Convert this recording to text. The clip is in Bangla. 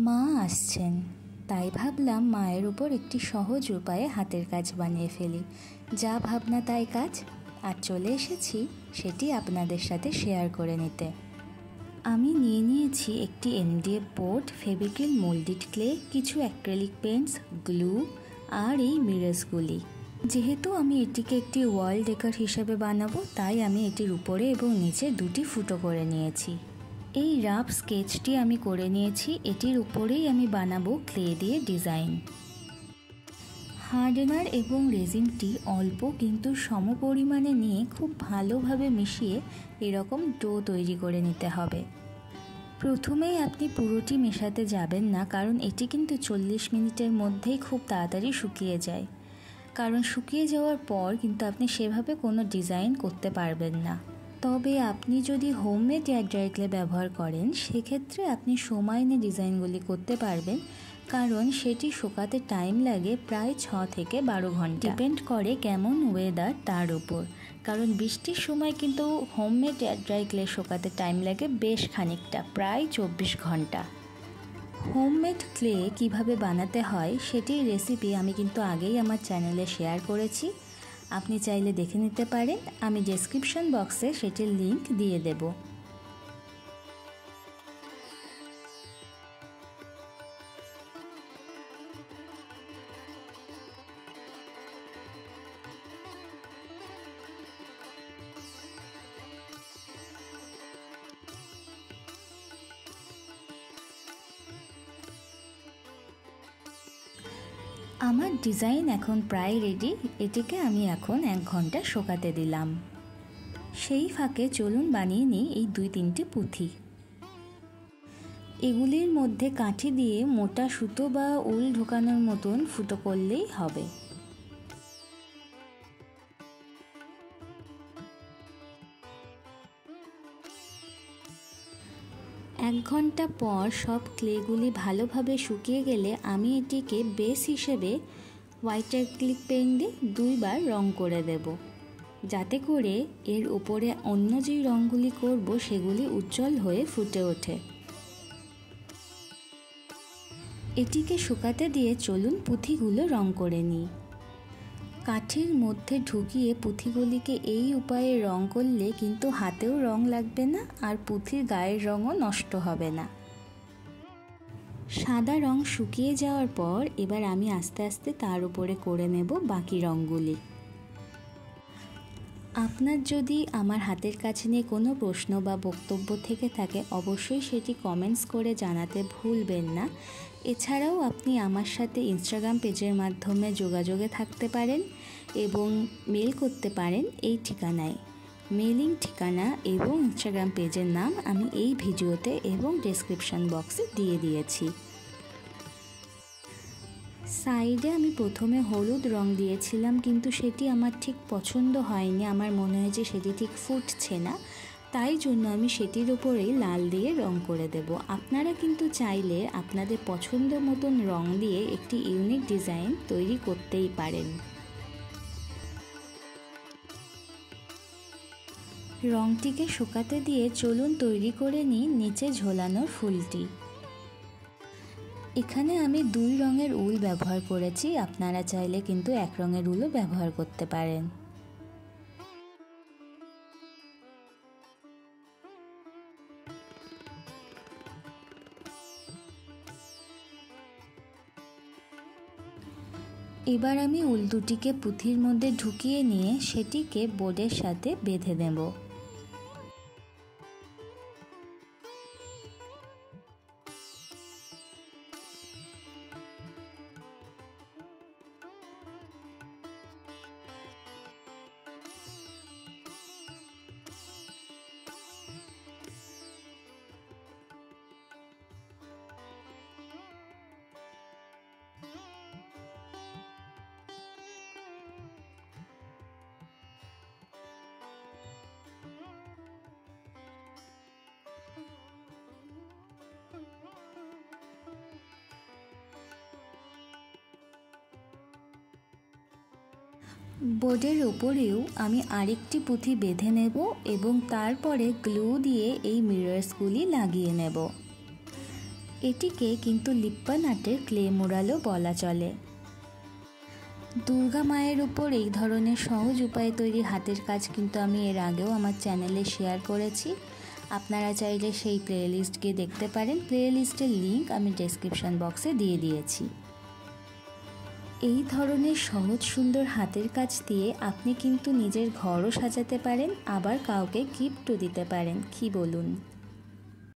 মা আসছেন, তাই ভাবলাম মায়ের উপর একটি সহজ উপায়ে হাতের কাজ বানিয়ে ফেলি। যা ভাবনা তাই কাজ, আর চলে এসেছি সেটি আপনাদের সাথে শেয়ার করে নিতে। আমি নিয়ে নিয়েছি একটি MDF board, Fevicryl moulded clay, কিছু অ্যাক্রিলিক পেন্টস, গ্লু আর এই মিরর্সগুলি। যেহেতু আমি এটিকে একটি ওয়াল ডেকর হিসেবে বানাবো, তাই আমি এটির উপরে এবং নিচে দুটি ফুটো করে নিয়েছি। এই রাফ স্কেচটি আমি করে নিয়েছি, এটির উপরেই আমি বানাবো ক্লে দিয়ে ডিজাইন। হার্ডেনার এবং রেজিনটি অল্প কিন্তু সম পরিমাণে নিয়ে খুব ভালোভাবে মিশিয়ে এরকম ডো তৈরি করে নিতে হবে। প্রথমেই আপনি পুরোটি মেশাতে যাবেন না, কারণ এটি কিন্তু 40 মিনিটের মধ্যেই খুব তাড়াতাড়ি শুকিয়ে যায়। কারণ শুকিয়ে যাওয়ার পর কিন্তু আপনি সেভাবে কোনো ডিজাইন করতে পারবেন না। তবে আপনি যদি হোমমেড এয়ার ড্রাই ক্লে ব্যবহার করেন, সেক্ষেত্রে আপনি সময় নিয়ে ডিজাইনগুলি করতে পারবেন, কারণ সেটি শুকাতে টাইম লাগে প্রায় 6 থেকে 12 ঘন্টা। ডিপেন্ড করে কেমন ওয়েদার তার উপর, কারণ বৃষ্টির সময় কিন্তু হোমমেড এয়ার ড্রাই ক্লে শুকাতে টাইম লাগে বেশ খানিকটা, প্রায় 24 ঘন্টা। হোমমেড ক্লে কিভাবে বানাতে হয় সেটির রেসিপি আমি কিন্তু আগেই আমার চ্যানেলে শেয়ার করেছি, আপনি চাইলে দেখে নিতে পারেন। আমি ডেসক্রিপশন বক্সে সেটির লিংক দিয়ে দেব। আমার ডিজাইন এখন প্রায় রেডি, এটিকে আমি এখন 1 ঘন্টা শুকাতে দিলাম। সেই ফাঁকে চলুন বানিয়ে নিই এই 2-3টি পুঁথি। এগুলির মধ্যে কাঠি দিয়ে মোটা সুতো বা উল ঢোকানোর মতন ফুটো করলেই হবে। এক ঘন্টা পর সব ক্লেগুলি ভালোভাবে শুকিয়ে গেলে আমি এটিকে বেস হিসেবে হোয়াইট অ্যাক্রিলিক পেইন্ট দিয়ে 2 বার রং করে দেব, যাতে করে এর উপরে অন্য যেই রঙগুলি করব সেগুলি উজ্জ্বল হয়ে ফুটে ওঠে। এটিকে শুকাতে দিয়ে চলুন পুঁথিগুলো রং করে নিই। কাঠির মধ্যে ঢুকিয়ে পুঁথিগুলিকে এই উপায়ে রং করলে কিন্তু হাতেও রং লাগবে না, আর পুঁথির গায়ের রঙও নষ্ট হবে না। সাদা রং শুকিয়ে যাওয়ার পর এবার আমি আস্তে আস্তে তার উপরে করে নেব বাকি রঙগুলি। আপনার যদি আমার হাতের কাছে নিয়ে কোনো প্রশ্ন বা বক্তব্য থেকে থাকে, অবশ্যই সেটি কমেন্টস করে জানাতে ভুলবেন না। এছাড়াও আপনি আমার সাথে ইনস্টাগ্রাম পেজের মাধ্যমে যোগাযোগে থাকতে পারেন এবং মেল করতে পারেন এই ঠিকানায়। মেলিং ঠিকানা এবং ইনস্টাগ্রাম পেজের নাম আমি এই ভিডিওতে এবং ডেসক্রিপশন বক্সে দিয়ে দিয়েছি। সাইডে আমি প্রথমে হলুদ রং দিয়েছিলাম, কিন্তু সেটি আমার ঠিক পছন্দ হয়নি, আমার মনে হয় যে সেটি ঠিক ফুটছে না, তাই জন্য আমি সেটির উপরেই লাল দিয়ে রং করে দেব। আপনারা কিন্তু চাইলে আপনাদের পছন্দ মতন রং দিয়ে একটি ইউনিক ডিজাইন তৈরি করতেই পারেন। রংটিকে শুকাতে দিয়ে চলুন তৈরি করে নিই নিচে ঝোলানোর ফুলটি। এখানে আমি 2 রঙের উল ব্যবহার করেছি, আপনারা চাইলে কিন্তু 1 রঙের উলও ব্যবহার করতে পারেন। এবার আমি উল দুটিকে পুঁথির মধ্যে ঢুকিয়ে নিয়ে সেটিকে বোর্ডের সাথে বেঁধে দেব। বোর্ডের উপরেও আমি আরেকটি পুঁথি বেঁধে নেব এবং তারপরে গ্লু দিয়ে এই মিরর্সগুলি লাগিয়ে নেব। এটিকে কিন্তু লিপ্পান আর্টের ক্লে মুরালও বলা চলে। দুর্গা মায়ের উপর এই ধরনের সহজ উপায়ে তৈরি হাতের কাজ কিন্তু আমি এর আগেও আমার চ্যানেলে শেয়ার করেছি। আপনারা চাইলে সেই প্লেলিস্ট গিয়ে দেখতে পারেন। প্লেলিস্টের লিংক আমি ডেসক্রিপশন বক্সে দিয়ে দিয়েছি। এই ধরনের সহজ সুন্দর হাতের কাজ দিয়ে আপনি কিন্তু নিজের ঘরও সাজাতে পারেন, আবার কাউকে গিফটও দিতে পারেন। কি বলুন?